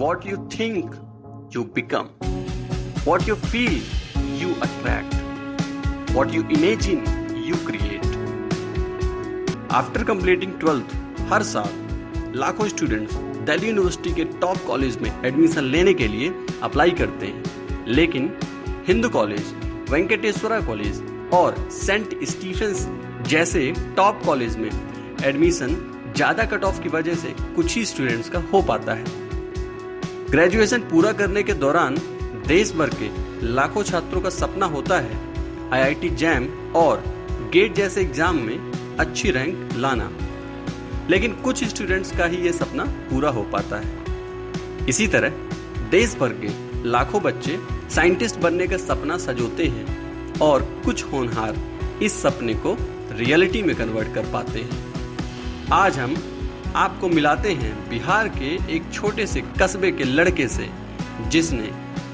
What you think, you become. What you feel, you attract. What you imagine, you create. After completing 12th, हर साल लाखों students Delhi university के top college में admission लेने के लिए apply करते हैं, लेकिन हिंदू कॉलेज, वेंकटेश्वरा कॉलेज और सेंट स्टीफेंस जैसे टॉप कॉलेज में एडमिशन ज़्यादा कट ऑफ की वजह से कुछ ही स्टूडेंट्स का हो पाता है। ग्रेजुएशन पूरा करने के दौरान देश भर के लाखों छात्रों का सपना होता है आईआईटी जैम और गेट जैसे एग्जाम में अच्छी रैंक लाना, लेकिन कुछ स्टूडेंट्स का ही ये सपना पूरा हो पाता है। इसी तरह देश भर के लाखों बच्चे साइंटिस्ट बनने का सपना सजोते हैं और कुछ होनहार इस सपने को रियलिटी में कन्वर्ट कर पाते हैं। आज हम आपको मिलाते हैं बिहार के एक छोटे से कस्बे के लड़के से, जिसने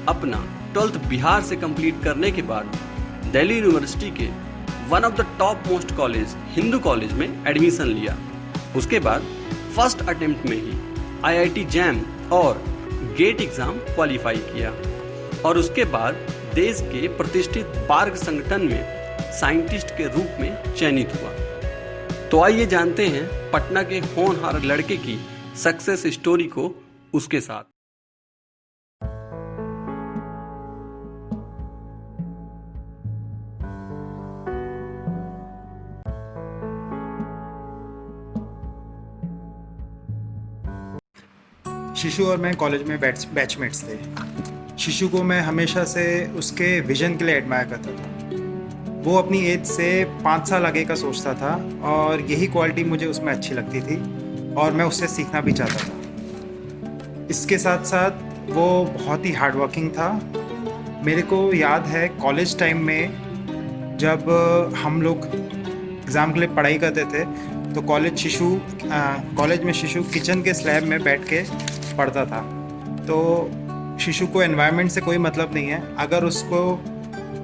अपना 12th बिहार से कंप्लीट करने के बाद दिल्ली यूनिवर्सिटी के one of the top most college Hindu college में एडमिशन लिया। उसके बाद फर्स्ट अटेम्प्ट में ही आईआईटी जैम और गेट एग्जाम क्वालिफाई किया और उसके बाद देश के प्रतिष्ठित बार्ग संगठन में साइंटिस्ट के रूप में चयनित हुआ। तो आइए जानते हैं पटना के होनहार लड़के की सक्सेस स्टोरी को उसके साथ। शिशु और मैं कॉलेज में बैचमेट्स थे। शिशु को मैं हमेशा से उसके विजन के लिए एडमायर करता था। वो अपनी एज से 5 साल आगे का सोचता था और यही क्वालिटी मुझे उसमें अच्छी लगती थी और मैं उससे सीखना भी चाहता था। इसके साथ साथ वो बहुत ही हार्ड वर्किंग था। मेरे को याद है कॉलेज टाइम में जब हम लोग एग्ज़ाम के लिए पढ़ाई करते थे तो कॉलेज में शिशु किचन के स्लैब में बैठ के पढ़ता था। तो शिशु को एनवायरनमेंट से कोई मतलब नहीं है। अगर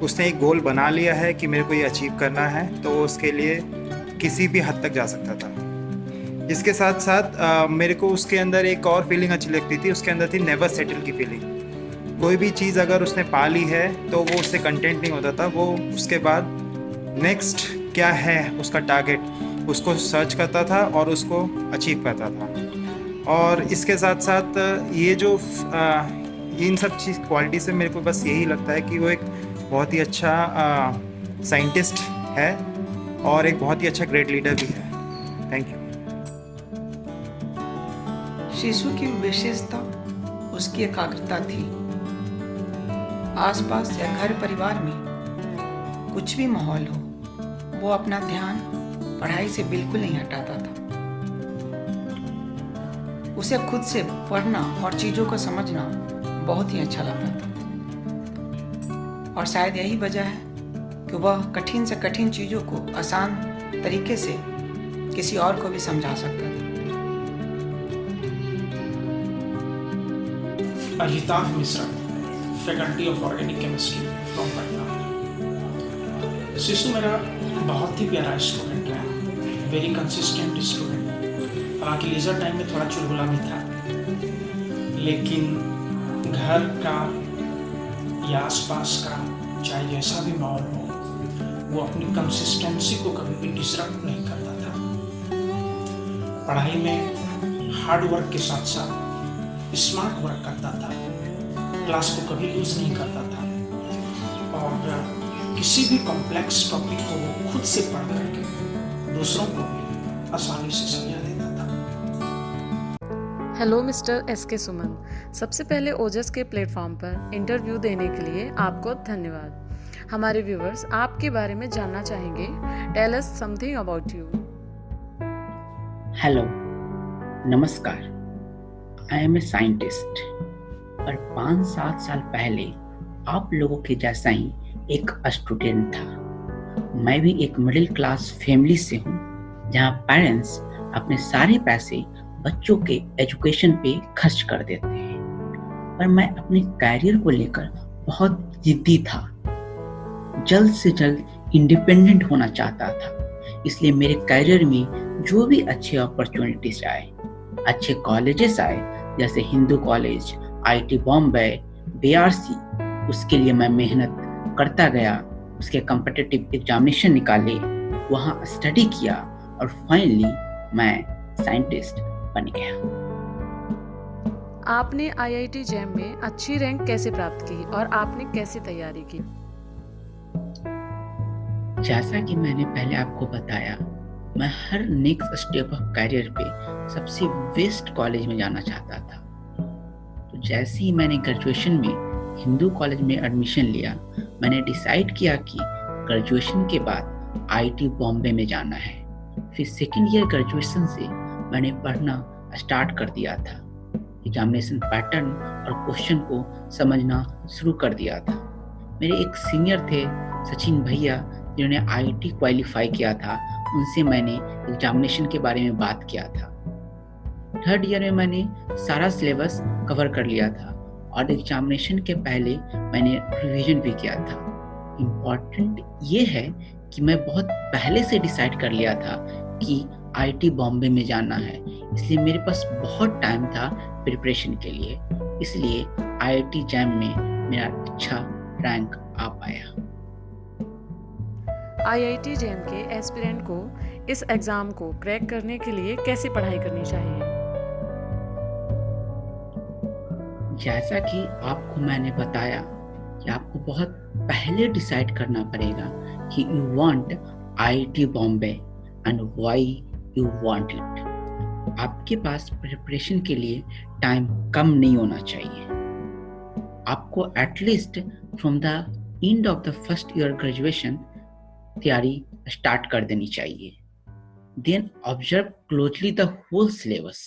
उसने एक गोल बना लिया है कि मेरे को ये अचीव करना है तो उसके लिए किसी भी हद तक जा सकता था। इसके साथ साथ मेरे को उसके अंदर एक और फीलिंग अच्छी लगती थी। उसके अंदर थी नेवर सेटल की फीलिंग। कोई भी चीज़ अगर उसने पा ली है तो वो उससे कंटेंट नहीं होता था। वो उसके बाद नेक्स्ट क्या है उसका टारगेट उसको सर्च करता था और उसको अचीव करता था। और इसके साथ साथ इन सब चीज़ क्वालिटी से मेरे को बस यही लगता है कि वो एक बहुत ही अच्छा साइंटिस्ट है और एक बहुत ही अच्छा ग्रेट लीडर भी है। Thank you. शिशु की विशेषता उसकी एकाग्रता थी। आसपास या घर परिवार में कुछ भी माहौल हो, वो अपना ध्यान पढ़ाई से बिल्कुल नहीं हटाता था। उसे खुद से पढ़ना और चीज़ों को समझना बहुत ही अच्छा लगता था और शायद यही वजह है कि वह कठिन से कठिन चीज़ों को आसान तरीके से किसी और को भी समझा सकता था। Altaf Mishra, faculty of organic chemistry from Patna. शिशु मेरा बहुत ही प्यारा स्टूडेंट है, वेरी कंसिस्टेंट स्टूडेंट। हालांकि लीजर टाइम में थोड़ा चुलबुला भी था, लेकिन घर का या आसपास का चाहे जैसा भी माहौल हो, वो अपनी कंसिस्टेंसी को कभी भी डिसरप्ट नहीं करता था। पढ़ाई में हार्ड वर्क के साथ साथ स्मार्ट वर्क करता था, क्लास को कभी लूज नहीं करता था और किसी भी कॉम्प्लेक्स टॉपिक को वो खुद से पढ़ करके दूसरों को भी आसानी से समझा देता था। हेलो मिस्टर एसके सुमन, सबसे पहले ओजस के प्लेटफॉर्म पर इंटरव्यू देने के लिए आपको धन्यवाद। हमारे व्यूअर्स आपके बारे में जानना चाहेंगे। Tell us something about you. Hello, नमस्कार। आई एम ए साइंटिस्ट और 5-7 साल पहले आप लोगों के जैसा ही एक स्टूडेंट था। मैं भी एक मिडिल क्लास फैमिली से हूँ, जहाँ पेरेंट्स अपने सारे पैसे बच्चों के एजुकेशन पे खर्च कर देते हैं। पर मैं अपने कैरियर को लेकर बहुत जिद्दी था, जल्द से जल्द इंडिपेंडेंट होना चाहता था। इसलिए मेरे कैरियर में जो भी अच्छे अपॉर्चुनिटीज आए, अच्छे कॉलेजेस आए, जैसे Hindu college, IT Bombay, BRC, उसके लिए मैं मेहनत करता गया, उसके कॉम्पिटिटिव एग्जामिनेशन निकाले, वहाँ स्टडी किया और फाइनली मैं साइंटिस्ट बन गया। आपने आईआईटी जैम में अच्छी रैंक कैसे प्राप्त की और आपने कैसे तैयारी की? जैसा कि मैंने पहले आपको बताया, मैं हर नेक्स्ट स्टेप ऑफ करियर पे सबसे बेस्ट कॉलेज में जाना चाहता था। तो जैसे ही मैंने ग्रेजुएशन में हिंदू कॉलेज में एडमिशन लिया, मैंने डिसाइड किया कि ग्रेजुएशन के बाद आईटी बॉम्बे में जाना है। फिर सेकेंड ईयर ग्रेजुएशन से मैंने पढ़ना स्टार्ट कर दिया था, एग्जामिनेशन पैटर्न और क्वेश्चन को समझना शुरू कर दिया था। मेरे एक सीनियर थे सचिन भैया, जिन्होंने आईटी क्वालिफाई किया था, उनसे मैंने एग्जामिनेशन के बारे में बात किया था। थर्ड ईयर में मैंने सारा सिलेबस कवर कर लिया था और एग्जामिनेशन के पहले मैंने रिवीजन भी किया था। इम्पॉर्टेंट ये है कि मैं बहुत पहले से डिसाइड कर लिया था कि आईटी बॉम्बे में जाना है, इसलिए मेरे पास बहुत टाइम था प्रिपरेशन के लिए। इसलिए आईआईटी जैम में मेरा अच्छा रैंक आ पाया। आईआईटी जैम के एस्पिरेंट को इस एग्ज़ाम को क्रैक करने के लिए कैसे पढ़ाई करनी चाहिए? जैसा कि आपको मैंने बताया कि आपको बहुत पहले डिसाइड करना पड़ेगा कि you want IIT Bombay and why you want it. आपके पास प्रिपरेशन के लिए टाइम कम नहीं होना चाहिए। आपको at least from the end of the first year graduation तैयारी स्टार्ट कर देनी चाहिए। Then observe closely the whole syllabus,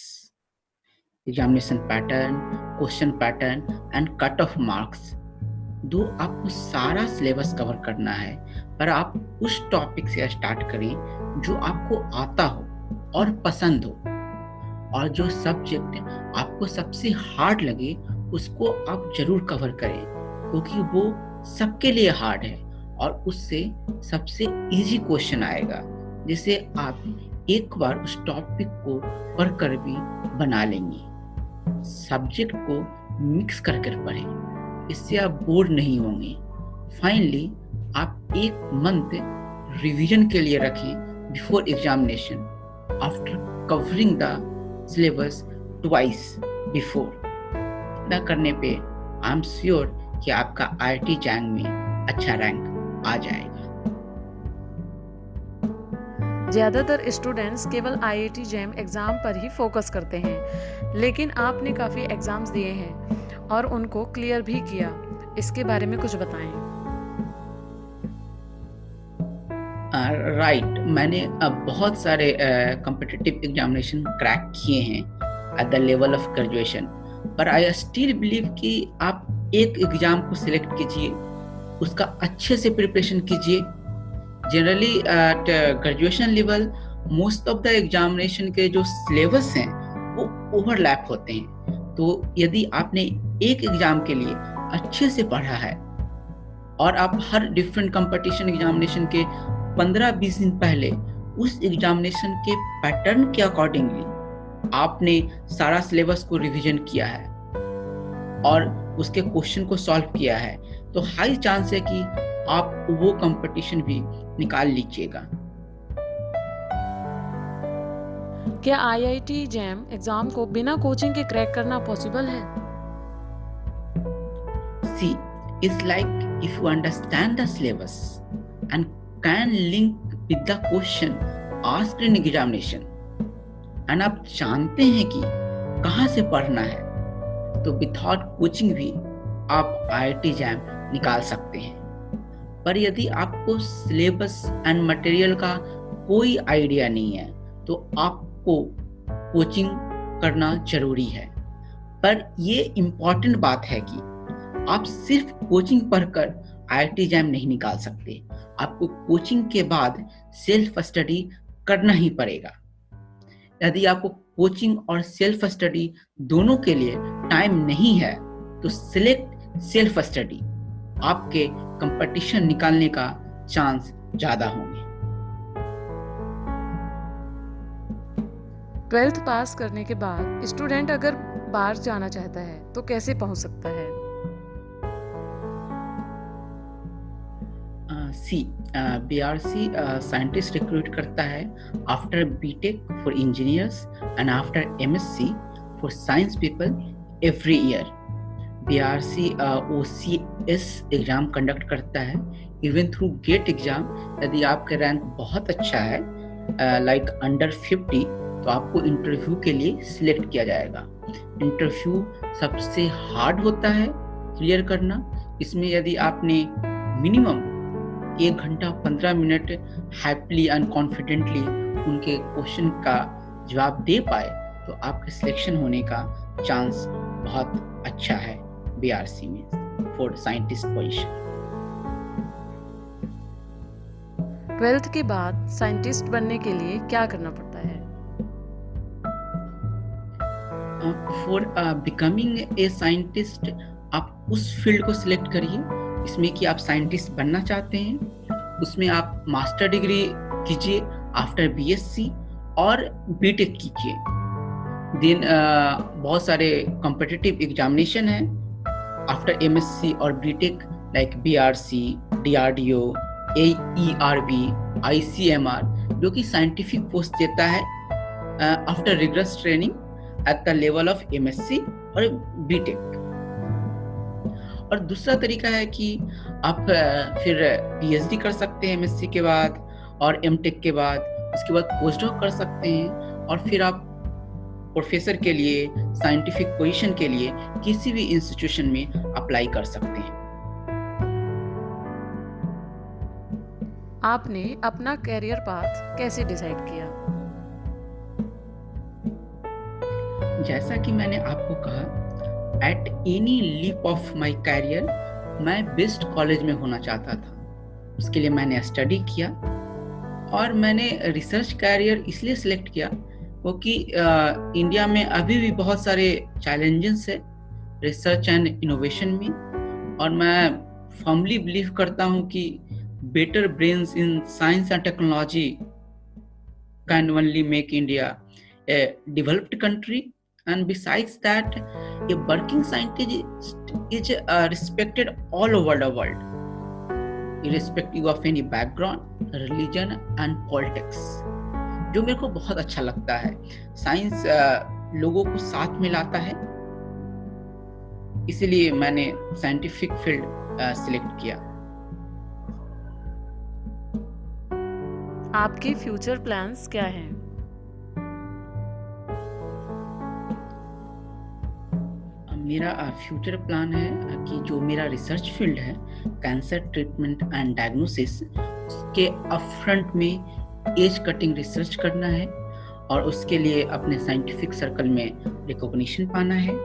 examination pattern, question pattern and cut off marks. दो आपको सारा सिलेबस कवर करना है, पर आप उस टॉपिक से स्टार्ट करें जो आपको आता हो और पसंद हो, और जो सब्जेक्ट आपको सबसे हार्ड लगे उसको आप जरूर कवर करें, क्योंकि वो सबके लिए हार्ड है और उससे सबसे इजी क्वेश्चन आएगा, जिसे आप एक बार उस टॉपिक को पढ़कर भी बना लेंगे। सब्जेक्ट को मिक्स कर पढ़ें, इससे आप बोर नहीं होंगे। फाइनली आप 1 मंथ रिवीजन के लिए रखें before examination, after covering the syllabus twice before. इतना करने पे आई एम श्योर कि आपका आईआईटी जैम में अच्छा रैंक आ जाएगा। ज़्यादातर स्टूडेंट्स केवल आईआईटी जैम एग्ज़ाम पर ही फोकस करते हैं, लेकिन आपने काफ़ी एग्ज़ाम्स दिए हैं और उनको क्लियर भी किया। इसके बारे में कुछ बताएं। राइट, मैंने अब बहुत सारे कॉम्पिटिटिव एग्जामिनेशन क्रैक किए हैं at the level of graduation, पर आई स्टिल बिलीव कि आप एक एग्जाम को सिलेक्ट कीजिए, उसका अच्छे से प्रिपरेशन कीजिए। Generally at graduation level most of the examination के जो सिलेबस हैं वो ओवरलैप होते हैं। तो यदि आपने एक एग्जाम के लिए अच्छे से पढ़ा है और आप हर डिफरेंट कंपटीशन एग्जामिनेशन के 15-20 दिन पहले उस एग्जामिनेशन के पैटर्न के अकॉर्डिंगली आपने सारा सिलेबस को रिवीजन किया है और उसके क्वेश्चन को सॉल्व किया है, तो हाई चांस है कि आप वो कंपटीशन भी निकाल लीजिएगा। क्या आईआईटी जैम एग्जाम को बिना कोचिंग के क्रैक करना पॉसिबल है? See, it's like if you understand the syllabus and can link with the question asked in examination, and आप जानते हैं कि कहाँ से पढ़ना है, तो विदाउट कोचिंग भी आप आईआईटी जैम निकाल सकते हैं। पर यदि आपको सिलेबस एंड मटेरियल का कोई आइडिया नहीं है तो आपको कोचिंग करना जरूरी है। पर ये इम्पॉर्टेंट बात है कि आप सिर्फ कोचिंग पढ़कर आईआईटी जैम नहीं निकाल सकते, आपको कोचिंग के बाद सेल्फ स्टडी करना ही पड़ेगा। यदि आपको कोचिंग और सेल्फ स्टडी दोनों के लिए टाइम नहीं है तो सिलेक्ट सेल्फ स्टडी, आपके कंपटीशन निकालने का चांस ज्यादा होंगे। 12th पास करने के बाद स्टूडेंट अगर बाहर जाना चाहता है तो कैसे पहुंच सकता है? सी BRC साइंटिस्ट रिक्रूट करता है after B Tech for engineers and after MSc for science people every year. BRC OCS exam conduct करता है इवन थ्रू गेट एग्जाम। यदि आपका रैंक बहुत अच्छा है लाइक अंडर 50 तो आपको इंटरव्यू के लिए सिलेक्ट किया जाएगा। इंटरव्यू सबसे हार्ड होता है क्लियर करना। इसमें यदि आपने मिनिमम 1 घंटा 15 मिनट हैप्पीली एंड कॉन्फिडेंटली उनके क्वेश्चन का जवाब दे पाए तो आपके सिलेक्शन होने का चांस बहुत अच्छा है BRC में फॉर साइंटिस्ट पोजीशन। 12th के बाद साइंटिस्ट बनने के लिए क्या करना पड़ता है? फॉर बिकमिंग ए साइंटिस्ट आप उस फील्ड को सिलेक्ट करिए इसमें कि आप साइंटिस्ट बनना चाहते हैं। उसमें आप मास्टर डिग्री कीजिए आफ्टर BSc और बीटेक कीजिए। देन बहुत सारे कॉम्पिटिटिव एग्जामिनेशन हैं आफ्टर MSc और B Tech like BRC, DRDO, AERB, ICMR जो कि साइंटिफिक पोस्ट देता है after rigorous training at the level of MSc और बीटेक। और दूसरा तरीका है कि आप फिर PhD कर सकते हैं MSc के बाद और MTech के बाद। उसके बाद पोस्टडॉक कर सकते हैं और फिर आप प्रोफेसर के लिए साइंटिफिक पोजीशन के लिए किसी भी इंस्टीट्यूशन में अप्लाई कर सकते हैं। आपने अपना कैरियर पाथ कैसे डिसाइड किया? जैसा कि मैंने आपको कहा at any leap of my career मैं बेस्ट कॉलेज में होना चाहता था। उसके लिए मैंने स्टडी किया और मैंने रिसर्च कैरियर इसलिए सिलेक्ट किया क्योंकि इंडिया में अभी भी बहुत सारे चैलेंजेस है रिसर्च एंड इनोवेशन में। और मैं फर्मली बिलीव करता हूँ कि better brains in science and technology can only make India A developed country. And besides that, a working scientist is respected all over the world, irrespective of any background, religion and politics. जो मेरे को बहुत अच्छा लगता है। Science लोगों को साथ में लाता है, इसलिए मैंने साइंटिफिक फील्ड सिलेक्ट किया। आपके फ्यूचर प्लान्स क्या हैं? मेरा फ्यूचर प्लान है कि जो मेरा रिसर्च फील्ड है कैंसर ट्रीटमेंट एंड डायग्नोसिस उसके अपफ्रंट में एज कटिंग रिसर्च करना है और उसके लिए अपने साइंटिफिक सर्कल में रिकॉग्निशन पाना है।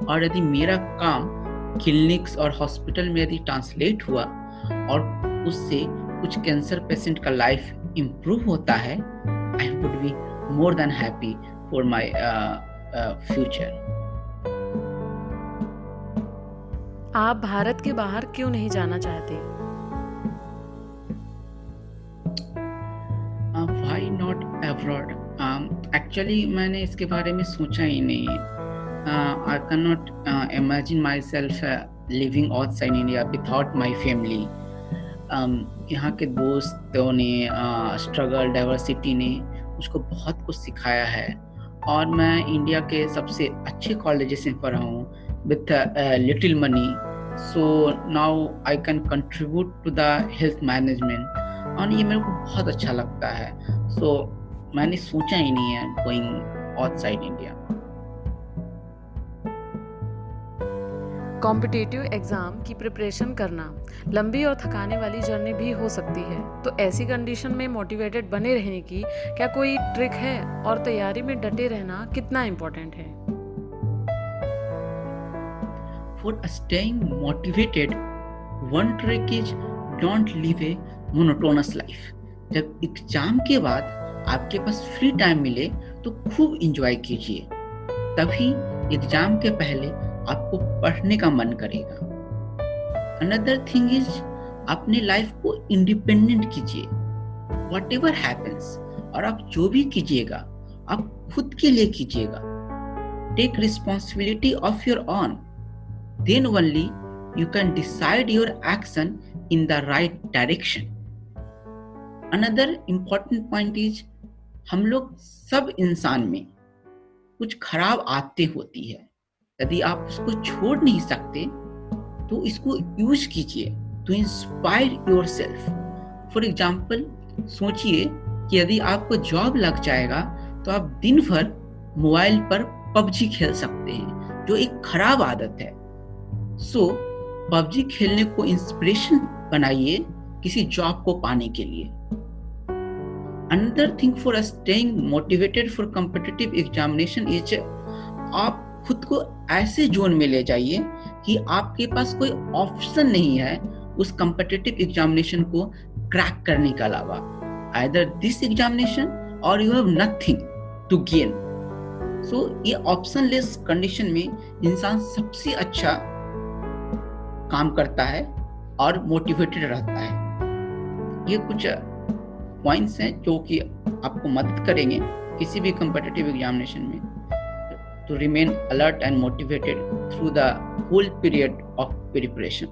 और यदि मेरा काम क्लिनिक्स और हॉस्पिटल में यदि ट्रांसलेट हुआ और उससे कुछ कैंसर पेशेंट का लाइफ इम्प्रूव होता है I would be more than happy for my future. आप भारत के बाहर क्यों नहीं जाना चाहते? Why not abroad? Actually मैंने इसके बारे में सोचा ही नहीं। I cannot imagine myself living outside India without my family. यहाँ के दोस्तों ने स्ट्रगल डाइवर्सिटी ने मुझको बहुत कुछ सिखाया है और मैं इंडिया के सबसे अच्छे कॉलेजेस में पढ़ा हूँ with little money, so now I can contribute to the health management और ये मेरे को बहुत अच्छा लगता है। so मैंने सोचा ही नहीं है going outside India। Competitive exam की प्रिपरेशन करना लंबी और थकाने वाली जर्नी भी हो सकती है, तो ऐसी कंडीशन में मोटिवेटेड बने रहने की क्या कोई ट्रिक है और तैयारी में डटे रहना कितना इम्पोर्टेंट है? For staying motivated, one trick is don't live a monotonous life. जब एग्जाम के बाद आपके पास फ्री टाइम मिले तो खूब एंजॉय कीजिए, तभी एग्जाम के पहले आपको पढ़ने का मन करेगा। Another thing is अपने लाइफ को इंडिपेंडेंट कीजिए, whatever happens, और आप जो भी कीजिएगा आप खुद के लिए कीजिएगा। take responsibility of your own. Then only you can decide your action in the right direction. Another important point is, हम लोग सब इंसान में कुछ खराब आदतें होती है. यदि आप उसको छोड़ नहीं सकते तो इसको यूज कीजिए to inspire yourself. For example, सोचिए कि यदि आपको जॉब लग जाएगा तो आप दिन भर मोबाइल पर पबजी खेल सकते हैं, जो एक खराब आदत है. सो पबजी खेलने को इंस्पिरेशन बनाइए किसी जॉब को पाने के लिए. Another thing for staying motivated for competitive examination is, आप खुद को ऐसे जोन में ले जाइए कि आपके पास कोई ऑप्शन नहीं है उस competitive examination को क्रैक करने के अलावा. Either this examination or you have nothing to gain. So ये ऑप्शनलेस कंडीशन में इंसान सबसे अच्छा काम करता है और मोटिवेटेड रहता है. ये कुछ पॉइंट्स हैं जो कि आपको मदद करेंगे किसी भी कॉम्पिटिटिव एग्जामिनेशन में to remain alert and motivated through the whole period of preparation.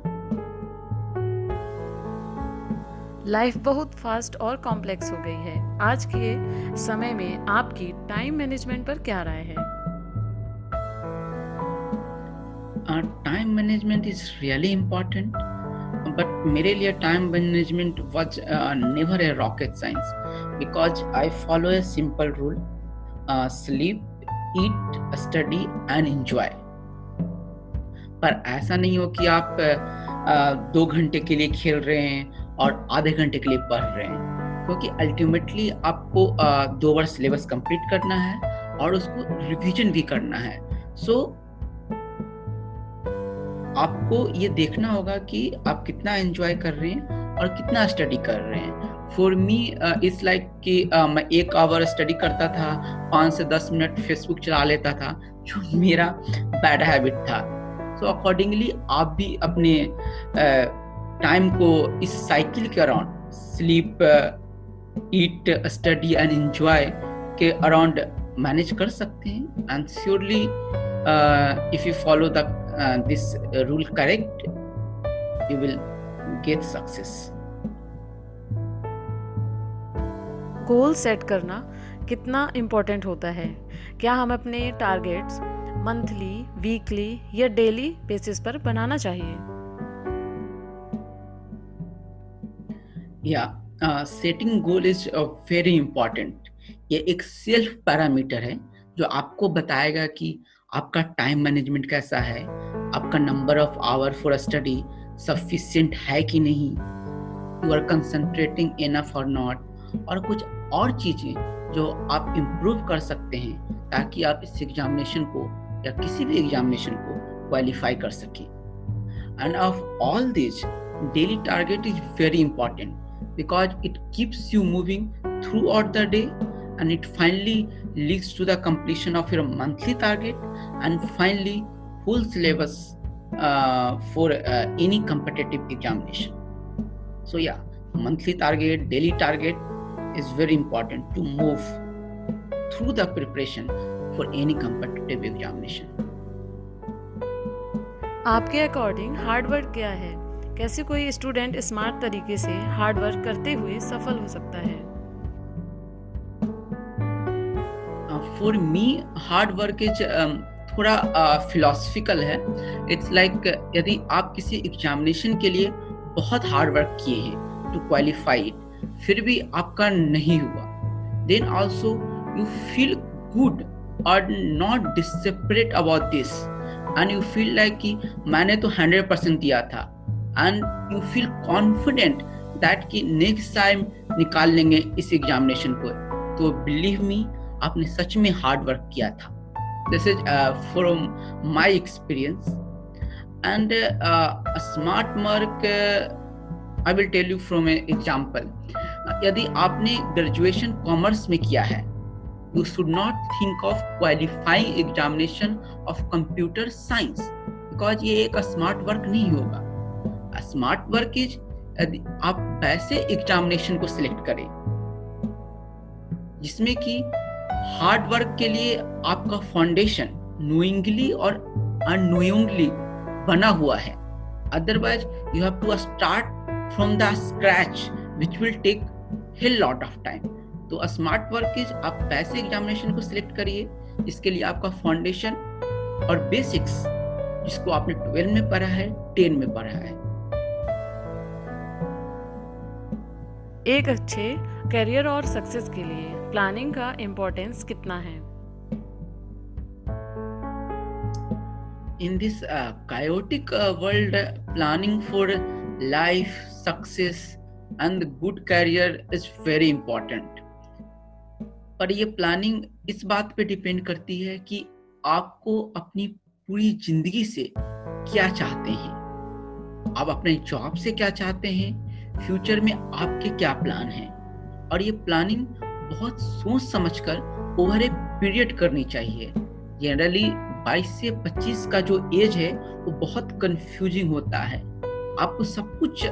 Life बहुत फास्ट और कॉम्प्लेक्स हो गई है. आज के समय में आपकी टाइम मैनेजमेंट पर क्या राय है? Time management is really important, but मेरे लिए time management was never a rocket science because I follow a simple rule: sleep, eat, study and enjoy. पर ऐसा नहीं हो कि आप 2 घंटे के लिए खेल रहे हैं और आधे घंटे के लिए पढ़ रहे हैं, क्योंकि अल्टीमेटली आपको 2 बार सिलेबस कंप्लीट करना है और उसको रिवीजन भी करना है. सो आपको ये देखना होगा कि आप कितना एंजॉय कर रहे हैं और कितना स्टडी कर रहे हैं. फॉर मी इट्स लाइक कि मैं 1 आवर स्टडी करता था, 5 से 10 मिनट फेसबुक चला लेता था, जो मेरा बैड हैबिट था. सो अकॉर्डिंगली आप भी अपने टाइम को इस साइकिल के around sleep, eat, study and enjoy के अराउंड मैनेज कर सकते हैं. And surely if you follow the this rule correct, you will get success. Goal set करना कितना इम्पोर्टेंट होता है? क्या हम अपने टारगेट्स मंथली, वीकली या डेली बेसिस पर बनाना चाहिए? Setting goal is very important. ये एक सेल्फ पैरामीटर है जो आपको बताएगा कि आपका टाइम मैनेजमेंट कैसा है, आपका number of hour for study sufficient है कि नहीं, यू आर कंसंट्रेटिंग इनफ और नॉट, और कुछ और चीज़ें जो आप इम्प्रूव कर सकते हैं ताकि आप इस एग्जामिनेशन को या किसी भी एग्जामिनेशन को क्वालिफाई कर सकें. End of all this, daily target is very important because it keeps you moving through out the day and it finally leads to the completion of your monthly target and finally full syllabus for any competitive examination. So monthly target, daily target is very important to move through the preparation for any competitive examination. आपके according hard work क्या है? कैसे कोई student smart तरीके से hard work करते हुए सफल हो सकता है? For me hard work is थोड़ा फिलोसफिकल है. इट्स लाइक यदि आप किसी एग्जामिनेशन के लिए बहुत हार्ड वर्क किए हैं टू क्वालिफाई इट, फिर भी आपका नहीं हुआ, then also you feel good और not desperate about this and you feel like कि मैंने तो 100% दिया था and you feel confident that कि नेक्स्ट टाइम निकाल लेंगे इस एग्जामिनेशन को. तो बिलीव मी, आपने सच में हार्ड वर्क किया था. This is from my experience and smart work I will tell you from a example. यदि आपने ग्रेजुएशन कॉमर्स में किया है, you should not think of qualifying examination of computer science because ये एक स्मार्ट वर्क नहीं होगा. स्मार्ट वर्क इज यदि आप वैसे एग्जामिनेशन को सिलेक्ट करें जिसमें कि हार्ड वर्क के लिए आपका फाउंडेशन नोइंगली और अननोइंगली बना हुआ है। Otherwise you have to start from the scratch which will take hell lot of time. तो स्मार्ट वर्क इज, आप वैसे एग्जामिनेशन को सिलेक्ट करिए इसके लिए आपका फाउंडेशन और बेसिक्स जिसको आपने 12 में पढ़ा है, 10 में पढ़ा है। एक अच्छे करियर और सक्सेस के लिए प्लानिंग का इम्पोर्टेंस कितना है? In this chaotic world, planning for life, success and good career is very important. पर ये प्लानिंग इस बात पे डिपेंड करती है कि आपको अपनी पूरी जिंदगी से क्या चाहते हैं, आप अपने जॉब से क्या चाहते हैं, फ्यूचर में आपके क्या प्लान हैं। और ये प्लानिंग बहुत सोच समझकर ओवर ए पीरियड करनी चाहिए। जनरली 22 से 25 का जो एज है वो बहुत कंफ्यूजिंग होता है, आपको सब कुछ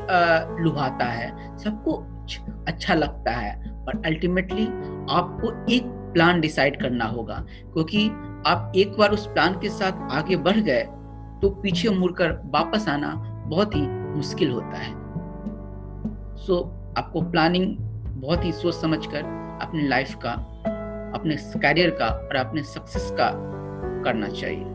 लुभाता है, सब कुछ अच्छा लगता है, पर अल्टीमेटली आपको एक प्लान डिसाइड करना होगा, क्योंकि आप एक बार उस प्लान के साथ आगे बढ़ गए तो पीछे मुड़कर वापस आना बहुत ही मुश्किल होता है। सो आपको प्लानिंग बहुत ही सोच समझकर अपने लाइफ का, अपने कैरियर का और अपने सक्सेस का करना चाहिए।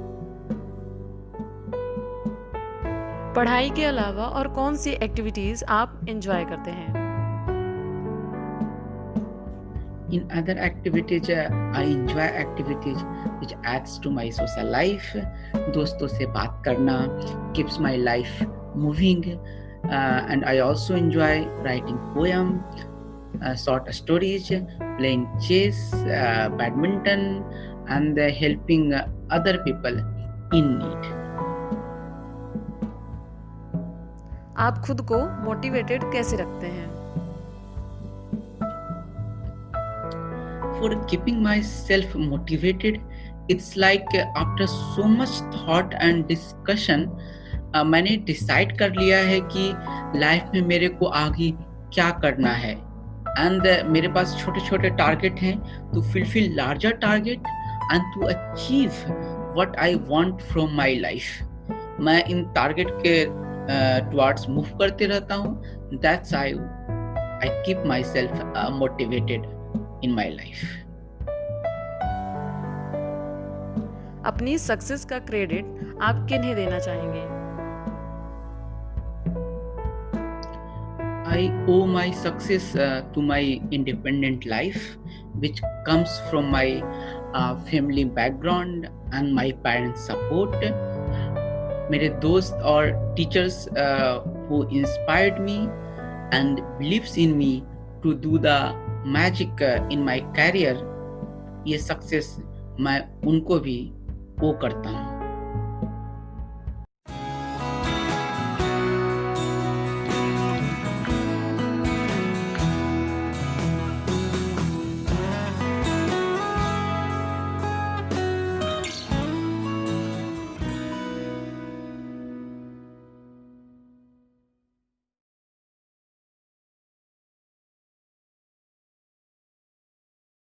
पढ़ाई के अलावा और कौन सी एक्टिविटीज आप एंजॉय करते हैं? In other activities, I enjoy activities which adds to my social life. दोस्तों से बात करना keeps my life moving, and I also enjoy writing poem, short stories, playing chess, badminton, and helping other people in need. आप खुद को motivated कैसे रखते हैं? For keeping myself motivated, it's like after so much thought and discussion, मैंने decide कर लिया है कि लाइफ में मेरे को आगे क्या करना है, एंड मेरे पास छोटे छोटे टारगेट हैं to fulfil larger target and to achieve what I want from my life. मैं इन टारगेट के टुवर्ड्स मूव करते रहता हूँ। That's I keep myself motivated in my life. अपनी सक्सेस का क्रेडिट आप किन्हें देना चाहेंगे? I owe my success to my independent life, which comes from my family background and my parents' support. मेरे दोस्त और teachers who inspired me and believes in me to do the magic in my career, ये success मैं उनको भी वो करता हूँ।